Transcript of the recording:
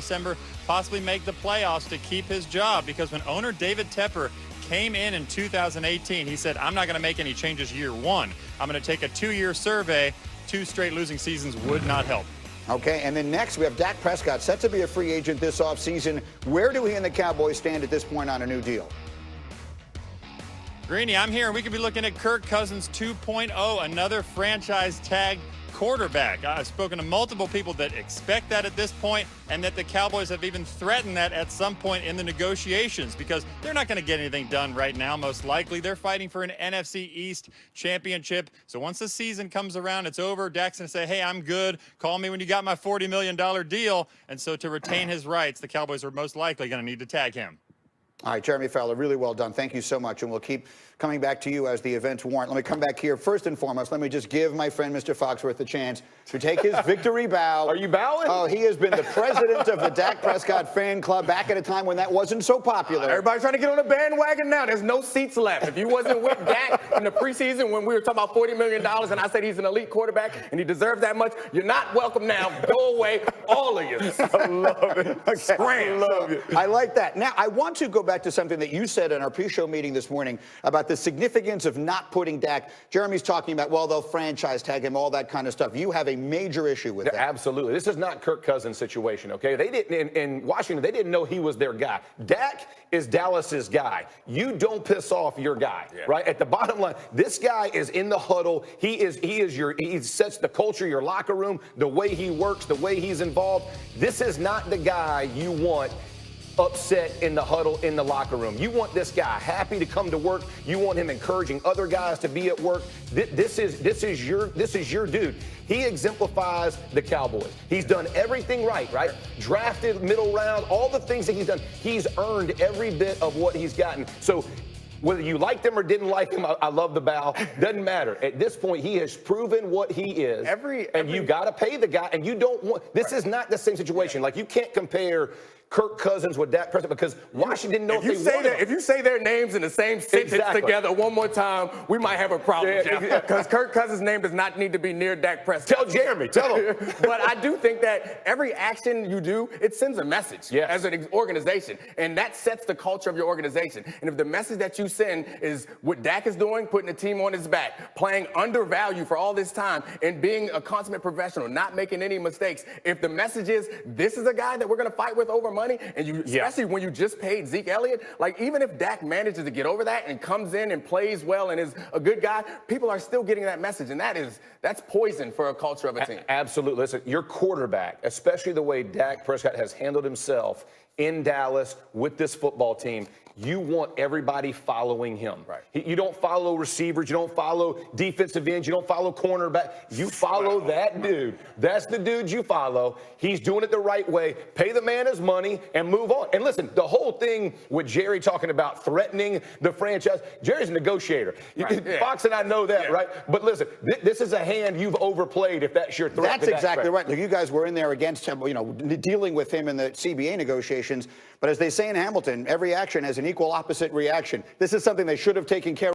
December, possibly make the playoffs to keep his job. Because when owner David Tepper came in 2018, he said, I'm not going to make any changes year one. I'm going to take a 2-year survey. 2 straight losing seasons would not help. Okay, and then next we have Dak Prescott, set to be a free agent this offseason. Where do he and the Cowboys stand at this point on a new deal? Greeny, I'm here, and we could be looking at Kirk Cousins 2.0, another franchise tag quarterback. I've spoken to multiple people that expect that at this point, and that the Cowboys have even threatened that at some point in the negotiations, because they're not going to get anything done right now, most likely. They're fighting for an NFC East championship. So once the season comes around, it's over. Dak's going to say, hey, I'm good. Call me when you got my $40 million deal. And so to retain his rights, the Cowboys are most likely going to need to tag him. All right, Jeremy Fowler, really well done. Thank you so much, and we'll keep coming back to you as the events warrant. Let me come back here. First and foremost, let me just give my friend Mr. Foxworth a chance to take his victory bow. Are you bowing? Oh, he has been the president of the Dak Prescott fan club back at a time when that wasn't so popular. Everybody's trying to get on the bandwagon now. There's no seats left. If you wasn't with Dak in the preseason when we were talking about $40 million and I said he's an elite quarterback and he deserves that much, you're not welcome now. Go away, all of you. I love it. Okay. Scram. Love it. I like that. Now, I want to go back to something that you said in our pre-show meeting this morning about the significance of not putting Dak. Jeremy's talking about, well, they'll franchise tag him, all that kind of stuff. You have a major issue with that. Absolutely. This is not Kirk Cousins' situation, okay? They didn't, in Washington, they didn't know he was their guy. Dak is Dallas's guy. You don't piss off your guy, right? At the bottom line, this guy is in the huddle. He sets the culture, your locker room, the way he works, the way he's involved. This is not the guy you want upset in the huddle, in the locker room. You want this guy happy to come to work. You want him encouraging other guys to be at work. This is your dude. He exemplifies the Cowboys. He's done everything right? Drafted middle round, all the things that he's done. He's earned every bit of what he's gotten. So whether you liked him or didn't like him, I love the bow. Doesn't matter. At this point, he has proven what he is. And you got to pay the guy. And you don't want. This is not the same situation. Like, you can't compare Kirk Cousins with Dak Prescott because Washington didn't know if they wanted him. If you say their names in the same sentence together one more time, we might have a problem, because Kirk Cousins' name does not need to be near Dak Prescott. Tell Jeremy. Tell him. But I do think that every action you do, it sends a message as an organization, and that sets the culture of your organization. And if the message that you send is what Dak is doing, putting the team on his back, playing undervalued for all this time, and being a consummate professional, not making any mistakes, if the message is this is a guy that we're going to fight with over money, and you, especially when you just paid Zeke Elliott, like, even if Dak manages to get over that and comes in and plays well and is a good guy, people are still getting that message, and that's poison for a culture of a team. Absolutely. Listen, your quarterback, especially the way Dak Prescott has handled himself in Dallas with this football team, you want everybody following him. You don't follow receivers. You don't follow defensive ends. You don't follow cornerback. You follow that dude. That's the dude you follow. He's doing it the right way. Pay the man his money and move on. And listen, the whole thing with Jerry talking about threatening the franchise, Jerry's a negotiator. Fox and I know that, right? But listen, this is a hand you've overplayed if that's your threat. That's exactly right. Look, you guys were in there against him, dealing with him in the CBA negotiations. But as they say in Hamilton, every action has an equal opposite reaction. This is something they should have taken care of.